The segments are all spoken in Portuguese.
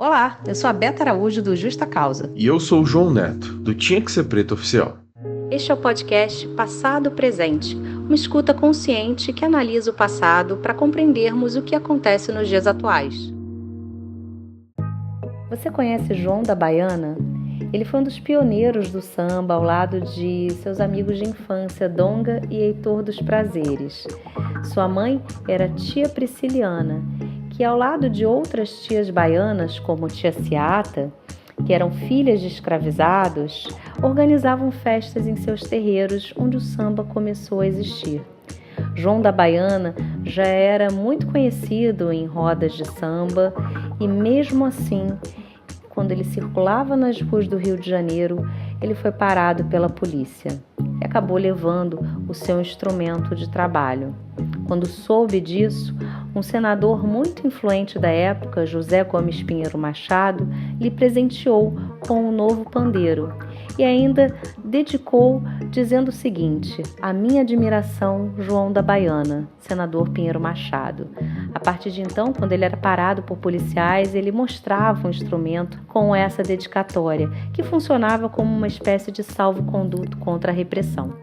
Olá, eu sou a Beta Araújo do Justa Causa. E eu sou o João Neto, do Tinha Que Ser Preto Oficial. Este é o podcast Passado Presente, uma escuta consciente que analisa o passado para compreendermos o que acontece nos dias atuais. Você conhece João da Baiana? Ele foi um dos pioneiros do samba ao lado de seus amigos de infância, Donga e Heitor dos Prazeres. Sua mãe era tia Prisciliana, que ao lado de outras tias baianas, como tia Ciata, que eram filhas de escravizados, organizavam festas em seus terreiros onde o samba começou a existir. João da Baiana já era muito conhecido em rodas de samba e mesmo assim, quando ele circulava nas ruas do Rio de Janeiro, ele foi parado pela polícia e acabou levando o seu instrumento de trabalho. Quando soube disso, um senador muito influente da época, José Gomes Pinheiro Machado, lhe presenteou com um novo pandeiro e ainda dedicou dizendo o seguinte: a minha admiração, João da Baiana, senador Pinheiro Machado. A partir de então, quando ele era parado por policiais, ele mostrava o instrumento com essa dedicatória, que funcionava como uma espécie de salvo-conduto contra a repressão.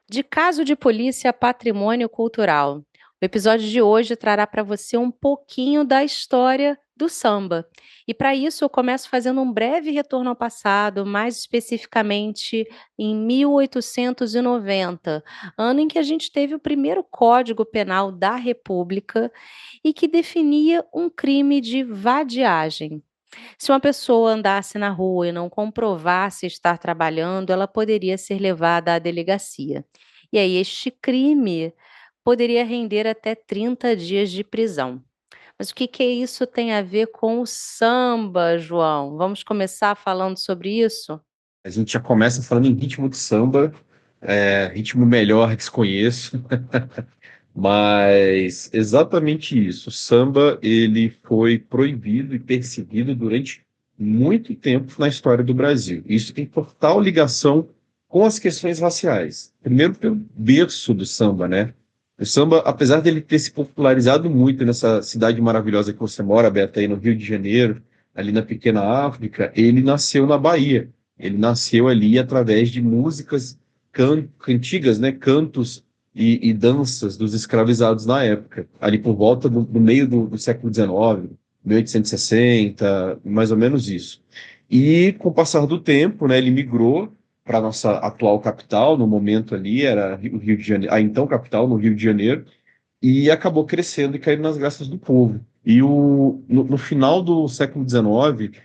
De caso de polícia a patrimônio cultural. O episódio de hoje trará para você um pouquinho da história do samba. E para isso eu começo fazendo um breve retorno ao passado, mais especificamente em 1890, ano em que a gente teve o primeiro Código Penal da República e que definia um crime de vadiagem. Se uma pessoa andasse na rua e não comprovasse estar trabalhando, ela poderia ser levada à delegacia. E aí, este crime poderia render até 30 dias de prisão. Mas o que que isso tem a ver com o samba, João? Vamos começar falando sobre isso? A gente já começa falando em ritmo de samba, ritmo melhor desconheço, mas exatamente isso. O samba ele foi proibido e perseguido durante muito tempo na história do Brasil. Isso tem total ligação com as questões raciais. Primeiro pelo berço do samba, né? O samba, apesar dele ter se popularizado muito nessa cidade maravilhosa que você mora, Beto, aí no Rio de Janeiro, ali na pequena África, ele nasceu na Bahia. Ele nasceu ali através de músicas cantigas, né? Cantos e danças dos escravizados na época, ali por volta do meio do século XIX, 1860, mais ou menos isso. E com o passar do tempo, né, ele migrou para a nossa atual capital, no momento ali era o Rio de Janeiro, a então capital, no Rio de Janeiro, e acabou crescendo e caindo nas graças do povo. E no final do século XIX,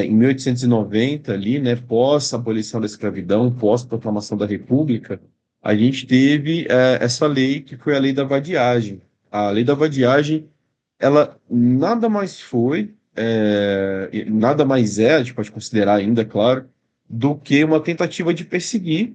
em 1890, ali, né, pós abolição da escravidão, pós proclamação da República, a gente teve essa lei que foi a lei da vadiagem. A lei da vadiagem, ela nada mais foi, e nada mais é, a gente pode considerar ainda, claro, do que uma tentativa de perseguir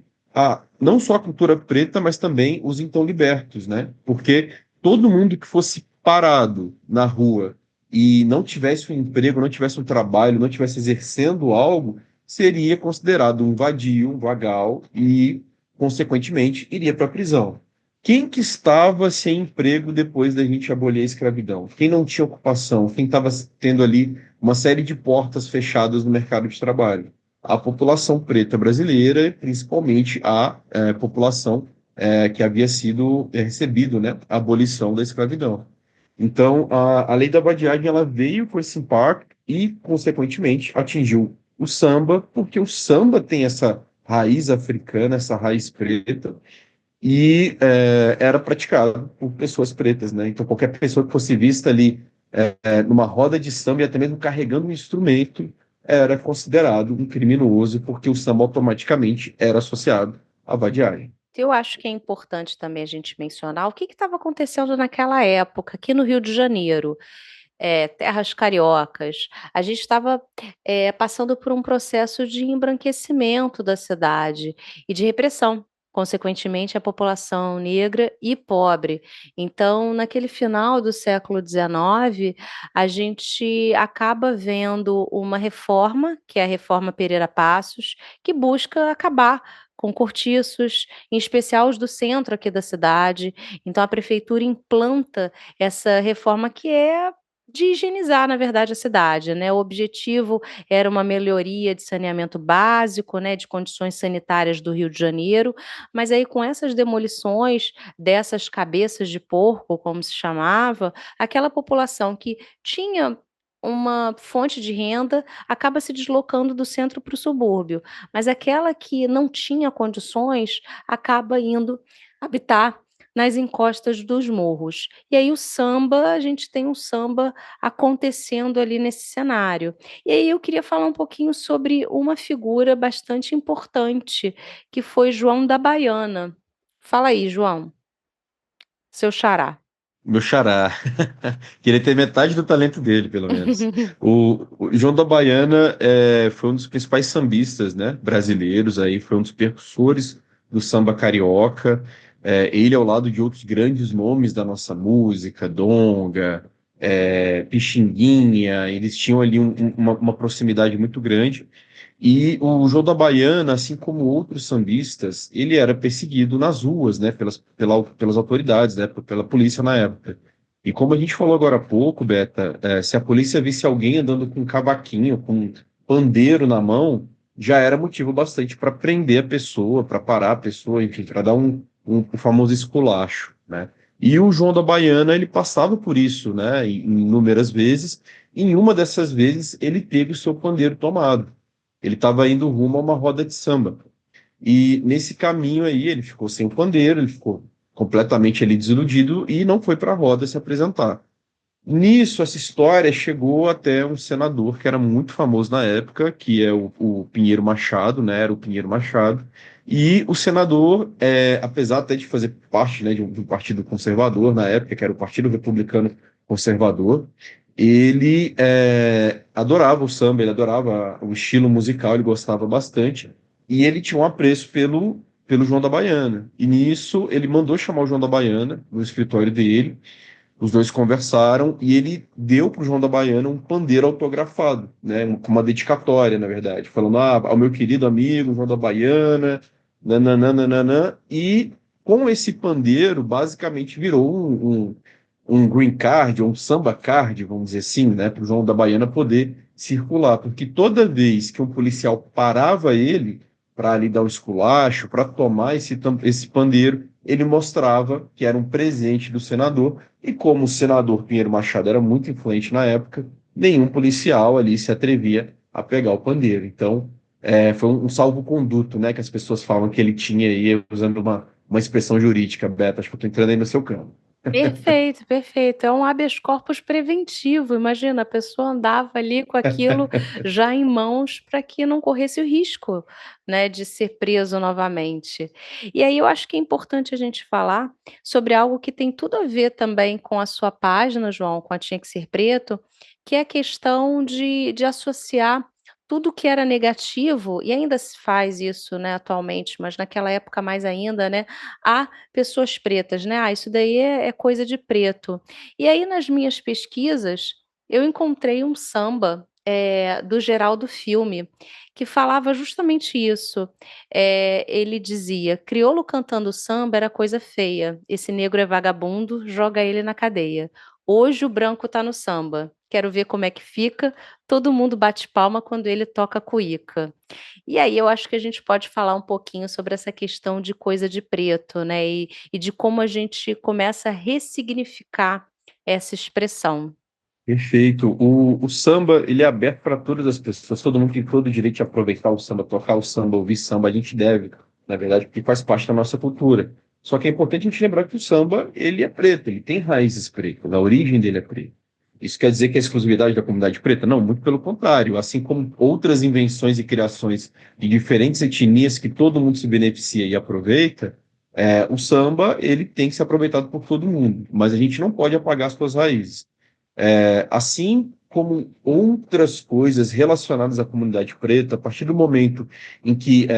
não só a cultura preta, mas também os então libertos, né? Porque todo mundo que fosse parado na rua e não tivesse um emprego, não tivesse um trabalho, não tivesse exercendo algo, seria considerado um vadio, um vagal e, consequentemente, iria para a prisão. Quem que estava sem emprego depois da gente abolir a escravidão? Quem não tinha ocupação? Quem estava tendo ali uma série de portas fechadas no mercado de trabalho? A população preta brasileira, principalmente a população que havia sido recebido, né, a abolição da escravidão. Então, a lei da vadiagem ela veio com esse impacto e, consequentemente, atingiu o samba, porque o samba tem essa raiz africana, essa raiz preta, e era praticado por pessoas pretas, né? Então, qualquer pessoa que fosse vista ali numa roda de samba e até mesmo carregando um instrumento era considerado um criminoso, porque o samba automaticamente era associado à vadiagem. Eu acho que é importante também a gente mencionar o que estava acontecendo naquela época aqui no Rio de Janeiro. Terras cariocas. A gente estava, passando por um processo de embranquecimento da cidade e de repressão, consequentemente, a população negra e pobre. Então, naquele final do século XIX, a gente acaba vendo uma reforma, que é a Reforma Pereira Passos, que busca acabar com cortiços, em especial os do centro aqui da cidade. Então a prefeitura implanta essa reforma que é de higienizar, na verdade, a cidade, né. O objetivo era uma melhoria de saneamento básico, né, de condições sanitárias do Rio de Janeiro, mas aí com essas demolições dessas cabeças de porco, como se chamava, aquela população que tinha uma fonte de renda acaba se deslocando do centro para o subúrbio, mas aquela que não tinha condições acaba indo habitar nas encostas dos morros. E aí o samba, a gente tem um samba acontecendo ali nesse cenário. E aí eu queria falar um pouquinho sobre uma figura bastante importante, que foi João da Baiana. Fala aí, João, seu xará. Meu xará. Queria ter metade do talento dele, pelo menos. O João da Baiana foi um dos principais sambistas, né, brasileiros, aí, foi um dos percussores do samba carioca. Ele, ao lado de outros grandes nomes da nossa música, Donga, Pixinguinha, eles tinham ali uma proximidade muito grande. E o João da Baiana, assim como outros sambistas, ele era perseguido nas ruas, né, pelas autoridades, né, pela polícia na época. E como a gente falou agora há pouco, Beta, se a polícia visse alguém andando com um cavaquinho, com um pandeiro na mão, já era motivo bastante para prender a pessoa, para parar a pessoa, enfim, para dar o famoso esculacho, né? E o João da Baiana, ele passava por isso, né, em inúmeras vezes. E em uma dessas vezes, ele teve o seu pandeiro tomado. Ele estava indo rumo a uma roda de samba. E nesse caminho aí, ele ficou sem o pandeiro, ele ficou completamente ali desiludido e não foi para a roda se apresentar. Nisso, essa história chegou até um senador que era muito famoso na época, que é o Pinheiro Machado, né? Era o Pinheiro Machado. E o senador, apesar até de fazer parte, né, de um partido conservador na época, que era o Partido Republicano Conservador, ele adorava o samba, ele adorava o estilo musical, ele gostava bastante. E ele tinha um apreço pelo João da Baiana. E nisso, ele mandou chamar o João da Baiana no escritório dele. Os dois conversaram e ele deu para o João da Baiana um pandeiro autografado, né, com uma dedicatória, na verdade, falando ao meu querido amigo João da Baiana, nananana, e com esse pandeiro, basicamente virou um green card, ou um samba card, vamos dizer assim, né, para o João da Baiana poder circular, porque toda vez que um policial parava ele para ali dar o esculacho, para tomar esse pandeiro, ele mostrava que era um presente do senador, e como o senador Pinheiro Machado era muito influente na época, nenhum policial ali se atrevia a pegar o pandeiro. Então, foi um salvo-conduto, né, que as pessoas falam que ele tinha aí, usando uma expressão jurídica, Beto, acho que eu estou entrando aí no seu campo. Perfeito, perfeito. É um habeas corpus preventivo. Imagina, a pessoa andava ali com aquilo já em mãos para que não corresse o risco, né, de ser preso novamente. E aí eu acho que é importante a gente falar sobre algo que tem tudo a ver também com a sua página, João, com a Tinha que Ser Preto, que é a questão de associar tudo que era negativo, e ainda se faz isso, né, atualmente, mas naquela época mais ainda, né, a pessoas pretas, né, "Ah, isso daí é coisa de preto". E aí nas minhas pesquisas, eu encontrei um samba, do Geraldo Filme, que falava justamente isso. Ele dizia: "Crioulo cantando samba era coisa feia, esse negro é vagabundo, joga ele na cadeia. Hoje o branco tá no samba, quero ver como é que fica, todo mundo bate palma quando ele toca cuíca". E aí eu acho que a gente pode falar um pouquinho sobre essa questão de coisa de preto, né, e de como a gente começa a ressignificar essa expressão. Perfeito. O samba, ele é aberto para todas as pessoas. Todo mundo tem todo o direito de aproveitar o samba, tocar o samba, ouvir samba. A gente deve, na verdade, porque faz parte da nossa cultura. Só que é importante a gente lembrar que o samba, ele é preto, ele tem raízes pretas, a origem dele é preta. Isso quer dizer que é exclusividade da comunidade preta? Não, muito pelo contrário. Assim como outras invenções e criações de diferentes etnias que todo mundo se beneficia e aproveita, o samba, ele tem que ser aproveitado por todo mundo. Mas a gente não pode apagar as suas raízes. Assim como outras coisas relacionadas à comunidade preta, a partir do momento em que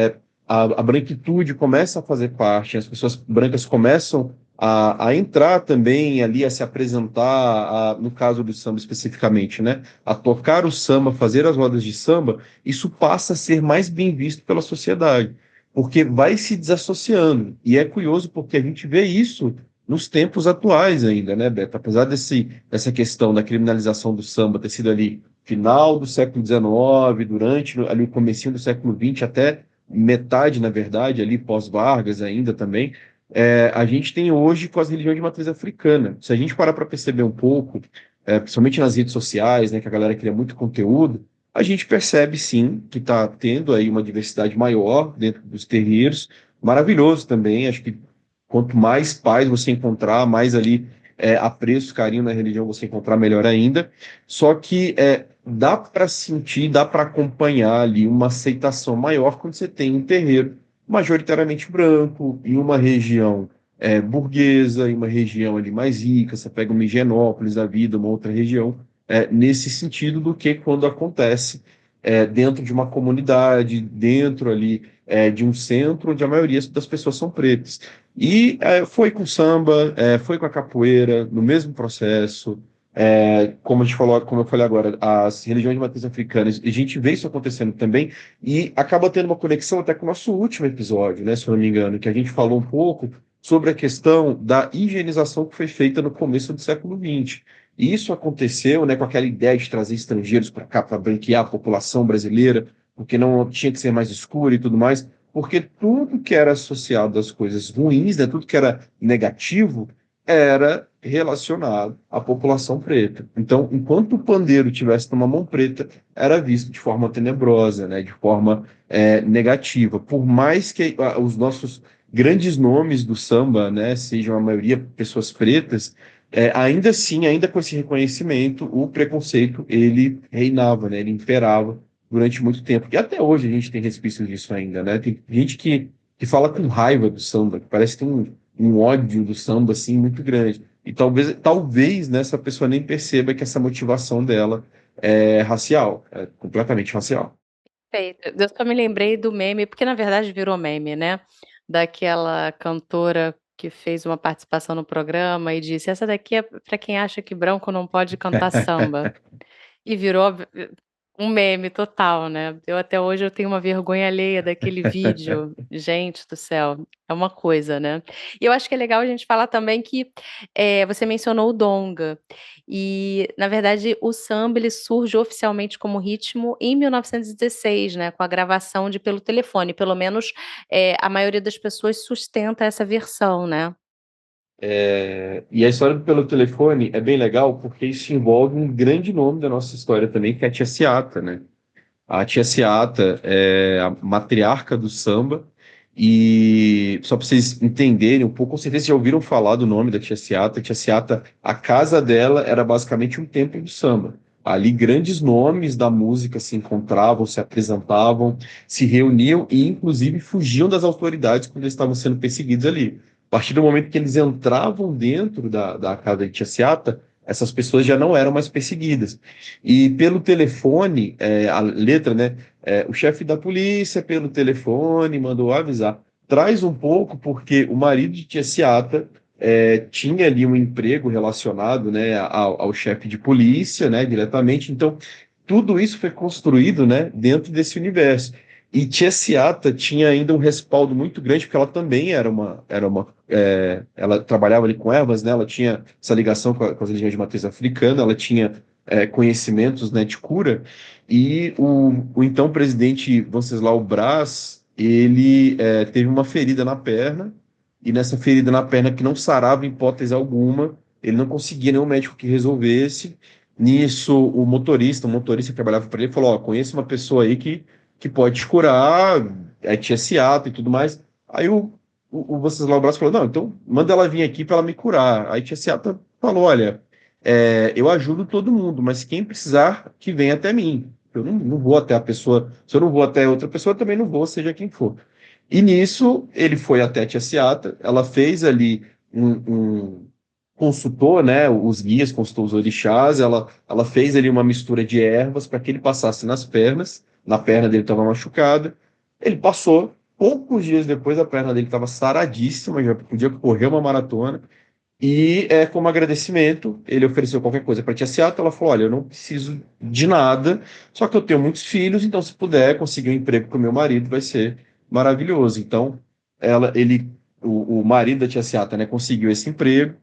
a branquitude começa a fazer parte, as pessoas brancas começam a entrar também ali, a se apresentar, no caso do samba especificamente, né, a tocar o samba, fazer as rodas de samba, isso passa a ser mais bem visto pela sociedade. porque vai se desassociando. E é curioso porque a gente vê isso nos tempos atuais ainda, né, Beto? Apesar dessa questão da criminalização do samba ter sido ali final do século XIX, durante ali o comecinho do século XX, até metade, na verdade, ali pós-Vargas ainda também, a gente tem hoje com as religiões de matriz africana. Se a gente parar para perceber um pouco, principalmente nas redes sociais, né, que a galera cria muito conteúdo, a gente percebe sim que está tendo aí uma diversidade maior dentro dos terreiros, maravilhoso também. Acho que quanto mais paz você encontrar, mais ali apreço, carinho na religião você encontrar, melhor ainda. Só que dá para sentir, dá para acompanhar ali uma aceitação maior quando você tem um terreiro majoritariamente branco, em uma região burguesa, em uma região ali mais rica. Você pega uma Higienópolis da vida, uma outra região nesse sentido do que quando acontece dentro de uma comunidade, dentro ali de um centro onde a maioria das pessoas são pretas. E foi com samba, foi com a capoeira, no mesmo processo. Como a gente falou, como eu falei agora, as religiões de matriz africanas, a gente vê isso acontecendo também e acaba tendo uma conexão até com o nosso último episódio, né, se eu não me engano, que a gente falou um pouco sobre a questão da higienização que foi feita no começo do século XX. E isso aconteceu, né, com aquela ideia de trazer estrangeiros para cá para branquear a população brasileira, porque não tinha que ser mais escura e tudo mais, porque tudo que era associado às coisas ruins, né, tudo que era negativo, era relacionado à população preta. Então, enquanto o pandeiro tivesse numa mão preta, era visto de forma tenebrosa, né, de forma negativa. Por mais que os nossos grandes nomes do samba, né, sejam a maioria pessoas pretas, ainda assim, ainda com esse reconhecimento, o preconceito ele reinava, né, ele imperava durante muito tempo. E até hoje a gente tem resquícios disso ainda, né? Tem gente que fala com raiva do samba, que parece que tem um ódio do samba assim muito grande. E talvez né, essa pessoa nem perceba que essa motivação dela é racial, é completamente racial. Perfeito. Eu só me lembrei do meme, porque na verdade virou meme, né? Daquela cantora que fez uma participação no programa e disse: Essa daqui é para quem acha que branco não pode cantar samba. E virou um meme total, né. Eu até hoje eu tenho uma vergonha alheia daquele vídeo. Gente do céu, é uma coisa, né. E eu acho que é legal a gente falar também que, você mencionou o donga, e na verdade o samba ele surge oficialmente como ritmo em 1916, né, com a gravação de Pelo Telefone, pelo menos, a maioria das pessoas sustenta essa versão, né. E a história do Pelo Telefone é bem legal porque isso envolve um grande nome da nossa história também, que é a Tia Ciata, né? A Tia Ciata é a matriarca do samba. E só para vocês entenderem um pouco, com certeza já ouviram falar do nome da Tia Ciata. A Tia Ciata, a casa dela era basicamente um templo do samba. Ali grandes nomes da música se encontravam, se apresentavam, se reuniam e inclusive fugiam das autoridades quando eles estavam sendo perseguidos ali. A partir do momento que eles entravam dentro da casa de Tia Ciata, essas pessoas já não eram mais perseguidas. E pelo telefone, a letra, né? O chefe da polícia, pelo telefone, mandou avisar. Traz um pouco, porque o marido de Tia Ciata tinha ali um emprego relacionado, né, ao chefe de polícia, né, diretamente. Então, tudo isso foi construído, né, dentro desse universo. E Tia Ciata tinha ainda um respaldo muito grande, porque ela também ela trabalhava ali com ervas, né, ela tinha essa ligação com as religiões de matriz africana, ela tinha conhecimentos, né, de cura, e o então presidente Venceslau Braz, ele teve uma ferida na perna, e nessa ferida na perna que não sarava em hipótese alguma, ele não conseguia nenhum médico que resolvesse. Nisso, o motorista que trabalhava para ele, falou: Ó, conheço uma pessoa aí que pode te curar, aí tinha ciato e tudo mais. Aí o Venceslau Braz falou: Não, então manda ela vir aqui para ela me curar. Aí tia Ciata falou: Olha, eu ajudo todo mundo, mas quem precisar, que venha até mim. Eu não vou até a pessoa, se eu não vou até outra pessoa, eu também não vou, seja quem for. E nisso, ele foi até a Tia Ciata, ela fez ali consultou, né, os guias, consultou os orixás, ela fez ali uma mistura de ervas para que ele passasse nas pernas, na perna dele estava machucada, ele passou, poucos dias depois a perna dele estava saradíssima, já podia correr uma maratona, e como agradecimento, ele ofereceu qualquer coisa para a Tia Ciata. Ela falou: Olha, eu não preciso de nada, só que eu tenho muitos filhos, então se puder conseguir um emprego para o meu marido, vai ser maravilhoso. Então, o marido da Tia Seata, né, conseguiu esse emprego,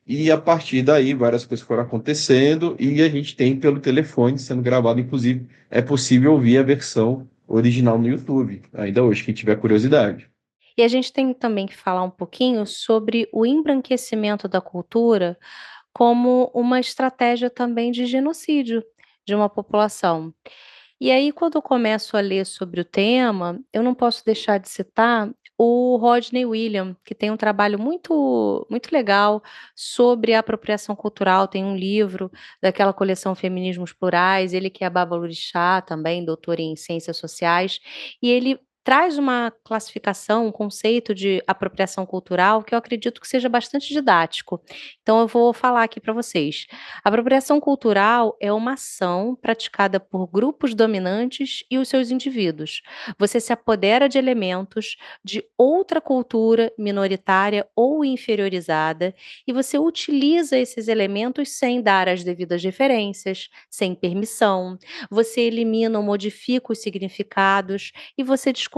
e a partir daí várias coisas foram acontecendo, e a gente tem pelo telefone sendo gravado, inclusive é possível ouvir a versão original no YouTube, ainda hoje, quem tiver curiosidade. E a gente tem também que falar um pouquinho sobre o embranquecimento da cultura como uma estratégia também de genocídio de uma população. E aí, quando eu começo a ler sobre o tema, eu não posso deixar de citar o Rodney Williams, que tem um trabalho muito legal sobre a apropriação cultural. Tem um livro daquela coleção Feminismos Plurais, ele que é babalorixá também, doutor em ciências sociais, e ele traz uma classificação, um conceito de apropriação cultural que eu acredito que seja bastante didático. Então eu vou falar aqui para vocês. Apropriação cultural é uma ação praticada por grupos dominantes e os seus indivíduos. Você se apodera de elementos de outra cultura minoritária ou inferiorizada e você utiliza esses elementos sem dar as devidas referências, sem permissão. Você elimina ou modifica os significados e você desconsidera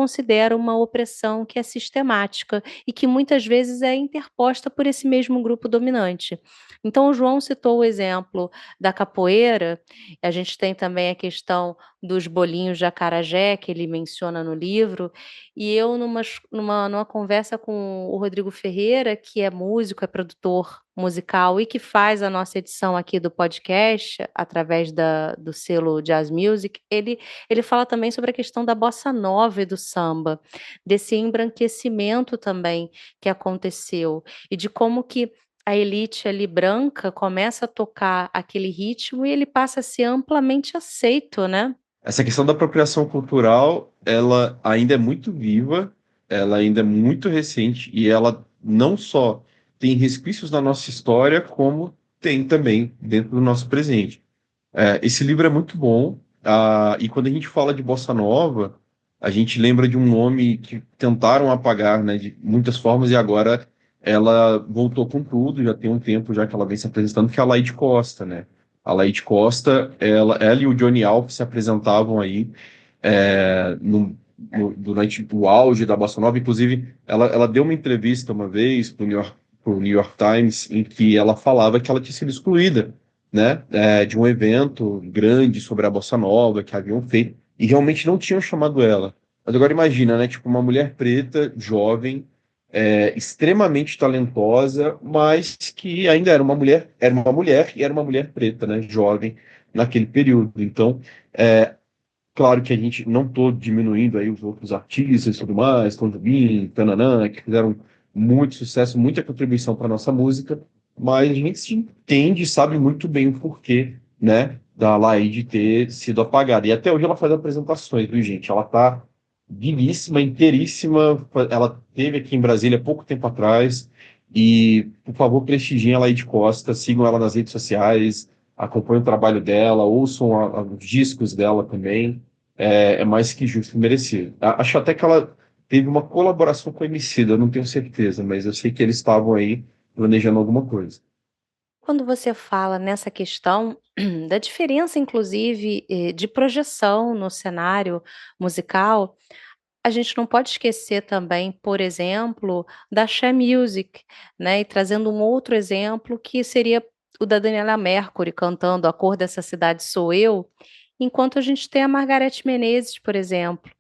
uma opressão que é sistemática e que muitas vezes é interposta por esse mesmo grupo dominante. Então, o João citou o exemplo da capoeira, a gente tem também a questão dos bolinhos de acarajé, que ele menciona no livro, e eu numa conversa com o Rodrigo Ferreira, que é músico, é produtor musical e que faz a nossa edição aqui do podcast, através do selo Jazz Music, ele fala também sobre a questão da bossa nova e do samba, desse embranquecimento também que aconteceu, e de como que a elite ali branca começa a tocar aquele ritmo e ele passa a ser amplamente aceito, né. Essa questão da apropriação cultural, ela ainda é muito viva, ela ainda é muito recente e ela não só tem resquícios na nossa história, como tem também dentro do nosso presente. Esse livro é muito bom, e quando a gente fala de bossa nova, a gente lembra de um nome que tentaram apagar, né, de muitas formas, e agora ela voltou com tudo, já tem um tempo já que ela vem se apresentando, que é a Laíde Costa, né? A Laíde Costa, ela e o Johnny Alves se apresentavam aí durante o auge da bossa nova. Inclusive, ela deu uma entrevista uma vez para o New York Times, em que ela falava que ela tinha sido excluída, né, de um evento grande sobre a bossa nova que haviam feito, e realmente não tinham chamado ela. Mas agora imagina, né, tipo, uma mulher preta, jovem, extremamente talentosa, mas que ainda era uma mulher e era uma mulher preta, né, jovem naquele período. Então, claro que a gente não estou diminuindo aí os outros artistas e tudo mais, Tom Jobim, Tananã, que fizeram muito sucesso, muita contribuição para nossa música, mas a gente se entende, sabe muito bem o porquê, né, da Laíde ter sido apagada. E até hoje ela faz apresentações, viu, gente? Ela tá vivíssima, inteiríssima. Ela teve aqui em Brasília há pouco tempo atrás. E, por favor, prestigiem a Laíde Costa, sigam ela nas redes sociais, acompanhem o trabalho dela, ouçam os discos dela também. É mais que justo e merecido. Acho até que ela teve uma colaboração com a Emicida, eu não tenho certeza, mas eu sei que eles estavam aí planejando alguma coisa. Quando você fala nessa questão da diferença, inclusive, de projeção no cenário musical, a gente não pode esquecer também, por exemplo, da She Music, né, e trazendo um outro exemplo que seria o da Daniela Mercury cantando A Cor Dessa Cidade Sou Eu, enquanto a gente tem a Margareth Menezes, por exemplo,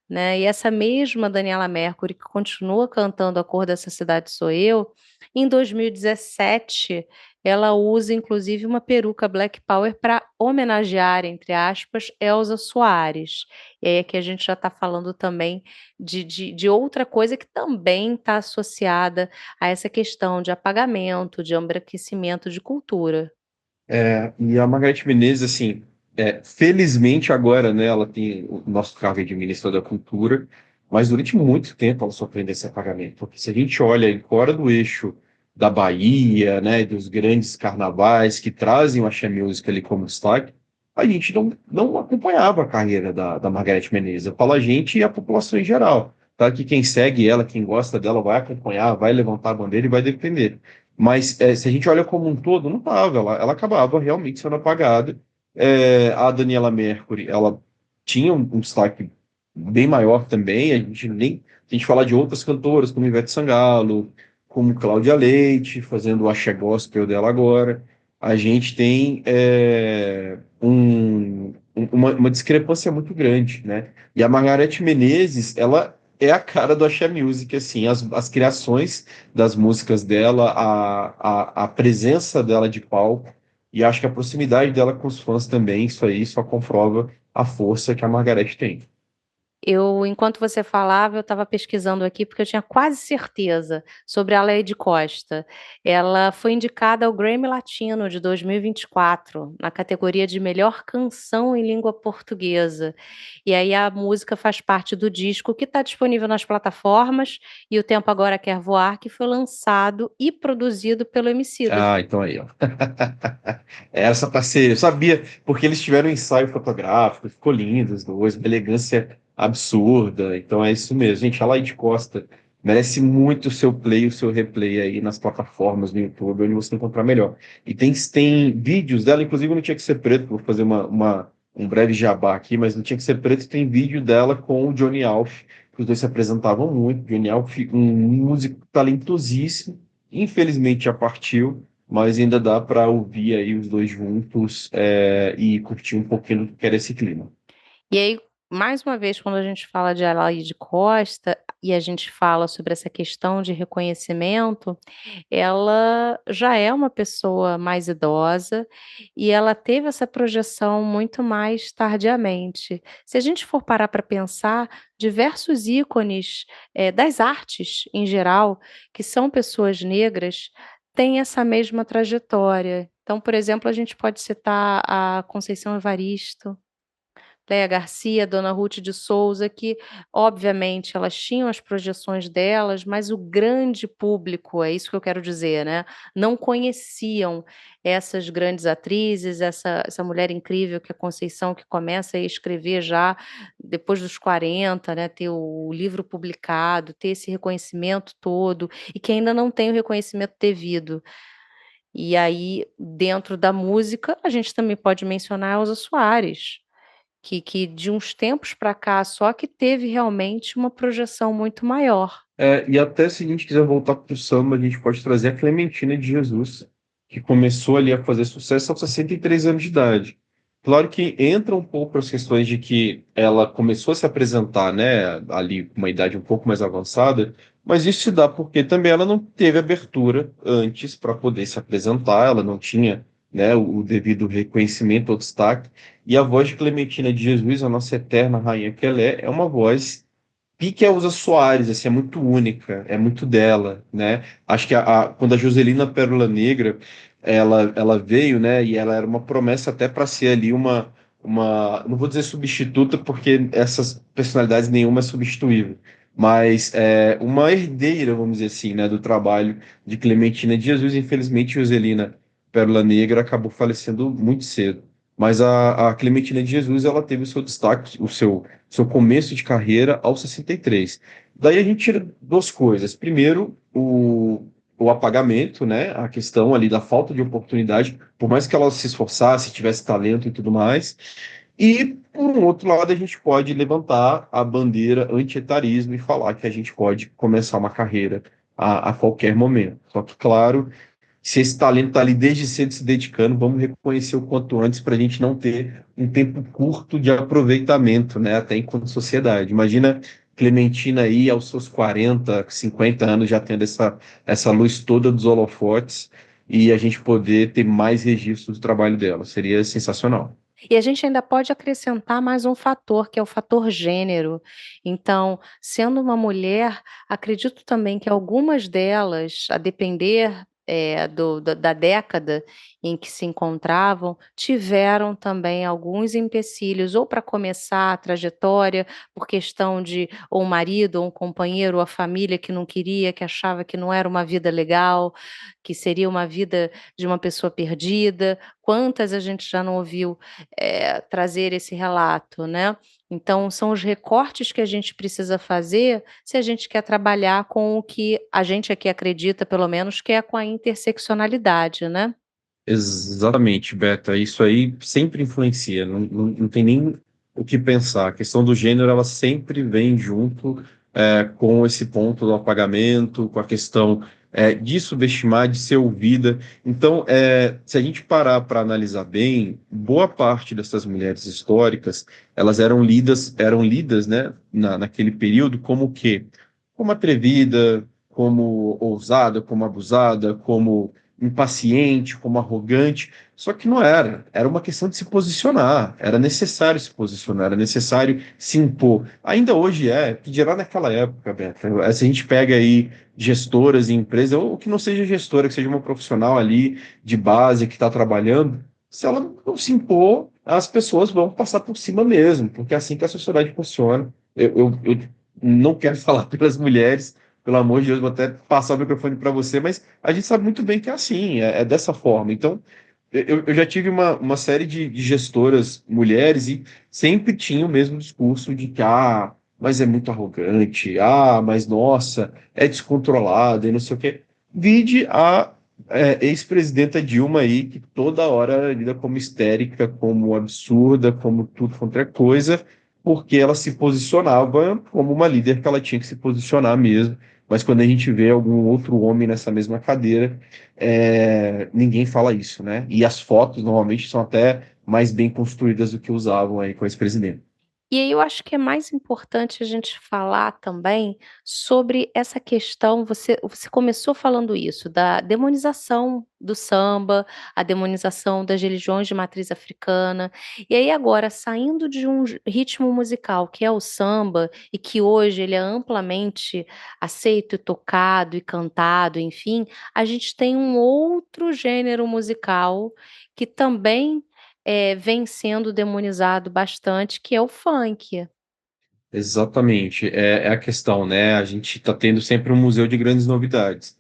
né, e essa mesma Daniela Mercury que continua cantando A Cor Dessa Cidade Sou Eu, em 2017 ela usa inclusive uma peruca Black Power para homenagear, entre aspas, Elza Soares. E aí aqui a gente já está falando também de outra coisa que também está associada a essa questão de apagamento, de embranquecimento de cultura. E a Margareth Menezes, assim, felizmente agora, né, ela tem o nosso cargo de ministra da Cultura, mas durante muito tempo ela sofreu desse apagamento, porque se a gente olha fora do eixo da Bahia, né, dos grandes carnavais que trazem o Axé Music ali como destaque, a gente não acompanhava a carreira da Margareth Menezes. Eu falo a gente e a população em geral, tá? Que quem segue ela, quem gosta dela, vai acompanhar, vai levantar a bandeira e vai defender. Mas se a gente olha como um todo, não estava. Ela acabava realmente sendo apagada. A Daniela Mercury, ela tinha um destaque bem maior também. A gente falar de outras cantoras, como Ivete Sangalo, como Cláudia Leite, fazendo o axé gospel dela agora. A gente tem uma discrepância muito grande, né? E a Margareth Menezes, ela é a cara do axé music, assim, as criações das músicas dela, a presença dela de palco, e acho que a proximidade dela com os fãs também, isso aí só comprova a força que a Margareth tem. Enquanto você falava, eu estava pesquisando aqui, porque eu tinha quase certeza sobre a Lady Costa. Ela foi indicada ao Grammy Latino de 2024, na categoria de melhor canção em língua portuguesa. E aí a música faz parte do disco que está disponível nas plataformas, e O Tempo Agora Quer Voar, que foi lançado e produzido pelo Emicida. Ah, então aí, ó. Essa parceria, eu sabia, porque eles tiveram um ensaio fotográfico, ficou lindo os dois, uma elegância absurda. Então é isso mesmo. Gente, a Laide Costa merece muito o seu play, o seu replay aí nas plataformas no YouTube, onde você encontrar melhor. E tem vídeos dela, inclusive não tinha que ser preto, vou fazer um breve jabá aqui, mas não tinha que ser preto, tem vídeo dela com o Johnny Alf, que os dois se apresentavam muito. Johnny Alf, um músico talentosíssimo, infelizmente já partiu, mas ainda dá para ouvir aí os dois juntos e curtir um pouquinho do que era esse clima. E aí, mais uma vez, quando a gente fala de Alaide Costa e a gente fala sobre essa questão de reconhecimento, ela já é uma pessoa mais idosa e ela teve essa projeção muito mais tardiamente. Se a gente for parar para pensar, diversos ícones, das artes em geral, que são pessoas negras, têm essa mesma trajetória. Então, por exemplo, a gente pode citar a Conceição Evaristo, Léia Garcia, Dona Ruth de Souza, que obviamente elas tinham as projeções delas, mas o grande público, é isso que eu quero dizer, né, não conheciam essas grandes atrizes, essa mulher incrível que é a Conceição, que começa a escrever já depois dos 40, né, ter o livro publicado, ter esse reconhecimento todo, e que ainda não tem o reconhecimento devido. E aí, dentro da música, a gente também pode mencionar a Elza Soares, que de uns tempos para cá só que teve realmente uma projeção muito maior. E até se a gente quiser voltar para o samba, a gente pode trazer a Clementina de Jesus, que começou ali a fazer sucesso aos 63 anos de idade. Claro que entra um pouco as questões de que ela começou a se apresentar, né, ali com uma idade um pouco mais avançada, mas isso se dá porque também ela não teve abertura antes para poder se apresentar, ela não tinha, né, o devido reconhecimento ou destaque. E a voz de Clementina de Jesus, a nossa eterna rainha que ela é uma voz pique a Elza Soares, assim, é muito única, é muito dela, né? Acho que quando a Joselina Pérola Negra, ela veio, né, e ela era uma promessa até para ser ali não vou dizer substituta, porque essas personalidades nenhuma é substituível, mas uma herdeira, vamos dizer assim, né, do trabalho de Clementina de Jesus. Infelizmente, Joselina Pérola Negra acabou falecendo muito cedo. Mas a Clementina de Jesus, ela teve o seu destaque, seu começo de carreira aos 63. Daí a gente tira duas coisas. Primeiro, o apagamento, né? A questão ali da falta de oportunidade, por mais que ela se esforçasse, tivesse talento e tudo mais. E, por um outro lado, a gente pode levantar a bandeira anti-etarismo e falar que a gente pode começar uma carreira a qualquer momento. Só que, claro, se esse talento está ali desde cedo se dedicando, vamos reconhecer o quanto antes para a gente não ter um tempo curto de aproveitamento, né, até enquanto sociedade. Imagina Clementina aí aos seus 40, 50 anos já tendo essa luz toda dos holofotes e a gente poder ter mais registros do trabalho dela. Seria sensacional. E a gente ainda pode acrescentar mais um fator, que é o fator gênero. Então, sendo uma mulher, acredito também que algumas delas, a depender, da década em que se encontravam, tiveram também alguns empecilhos, ou para começar a trajetória, por questão de ou um marido, ou um companheiro, ou a família que não queria, que achava que não era uma vida legal, que seria uma vida de uma pessoa perdida. Quantas a gente já não ouviu trazer esse relato, né. Então são os recortes que a gente precisa fazer, se a gente quer trabalhar com o que a gente aqui acredita, pelo menos, que é com a interseccionalidade, né. Exatamente, Beta. Isso aí sempre influencia. Não tem nem o que pensar. A questão do gênero, ela sempre vem junto com esse ponto do apagamento, com a questão de subestimar, de ser ouvida. Então, se a gente parar para analisar bem, boa parte dessas mulheres históricas, elas eram lidas, né, naquele período como o quê? Como atrevida, como ousada, como abusada, como impaciente, como arrogante. Só que não era. Era uma questão de se posicionar. Era necessário se posicionar, era necessário se impor. Ainda hoje que dirá naquela época, Beto. Se a gente pega aí gestoras em empresa, ou que não seja gestora, que seja uma profissional ali de base que está trabalhando, se ela não se impor, as pessoas vão passar por cima mesmo, porque é assim que a sociedade funciona. Eu não quero falar pelas mulheres, pelo amor de Deus, vou até passar o microfone para você, mas a gente sabe muito bem que é assim, é dessa forma. Então, eu já tive uma série de gestoras mulheres e sempre tinha o mesmo discurso de que, mas é muito arrogante, mas nossa, é descontrolada e não sei o quê. Vide a ex-presidenta Dilma aí, que toda hora lida como histérica, como absurda, como tudo quanto é coisa, porque ela se posicionava como uma líder que ela tinha que se posicionar mesmo. Mas quando a gente vê algum outro homem nessa mesma cadeira, ninguém fala isso, né? E as fotos normalmente são até mais bem construídas do que usavam aí com esse presidente. E aí eu acho que é mais importante a gente falar também sobre essa questão, você começou falando isso, da demonização do samba, a demonização das religiões de matriz africana, e aí agora saindo de um ritmo musical que é o samba, e que hoje ele é amplamente aceito e tocado e cantado, enfim, a gente tem um outro gênero musical que também vem sendo demonizado bastante, que é o funk. Exatamente, é a questão, né? A gente está tendo sempre um museu de grandes novidades,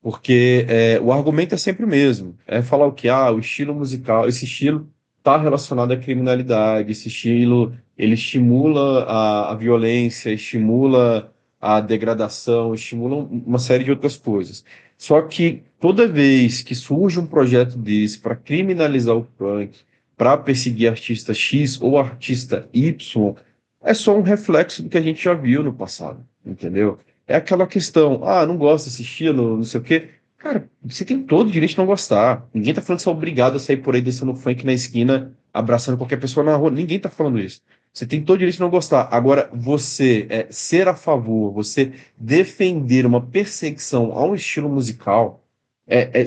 porque o argumento é sempre o mesmo, é falar o que, o estilo musical, esse estilo está relacionado à criminalidade, esse estilo, ele estimula a violência, estimula a degradação, estimula uma série de outras coisas. Só que toda vez que surge um projeto desse para criminalizar o funk, para perseguir artista X ou artista Y, é só um reflexo do que a gente já viu no passado, entendeu? É aquela questão, não gosto desse estilo, não sei o quê. Cara, você tem todo o direito de não gostar. Ninguém tá falando que você é obrigado a sair por aí descendo funk na esquina, abraçando qualquer pessoa na rua. Ninguém tá falando isso. Você tem todo o direito de não gostar. Agora, você ser a favor, você defender uma perseguição a um estilo musical,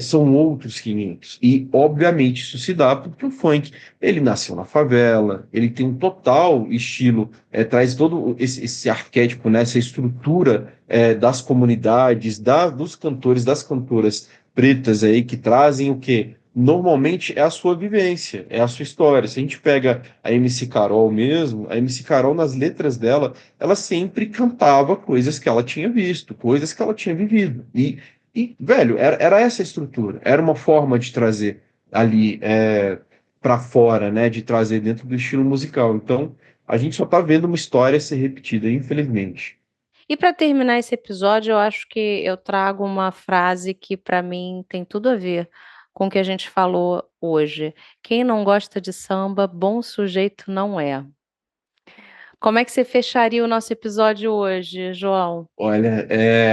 são outros 500. E, obviamente, isso se dá porque o funk, ele nasceu na favela, ele tem um total estilo, traz todo esse arquétipo, né, essa estrutura das comunidades, dos cantores, das cantoras pretas aí, que trazem o quê? Normalmente é a sua vivência, é a sua história. Se a gente pega a MC Carol mesmo, a MC Carol, nas letras dela, ela sempre cantava coisas que ela tinha visto, coisas que ela tinha vivido. Velho, era essa a estrutura, era uma forma de trazer ali para fora, né, de trazer dentro do estilo musical. Então, a gente só tá vendo uma história ser repetida, infelizmente. E para terminar esse episódio, eu acho que eu trago uma frase que para mim tem tudo a ver com o que a gente falou hoje: "Quem não gosta de samba, bom sujeito não é". Como é que você fecharia o nosso episódio hoje, João? Olha,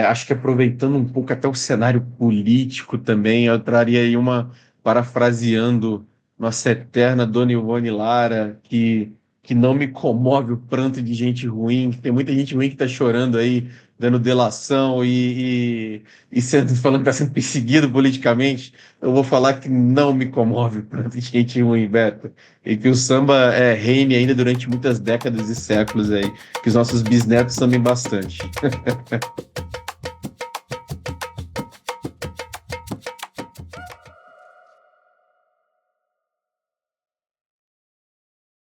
acho que aproveitando um pouco até o cenário político também, eu traria aí parafraseando nossa eterna Dona Ivone Lara, que não me comove o pranto de gente ruim, que tem muita gente ruim que está chorando aí, dando delação e falando que está sendo perseguido politicamente. Eu vou falar que não me comove o pranto de gente ruim, Beto, e que o samba reine ainda durante muitas décadas e séculos aí, que os nossos bisnetos sambem bastante.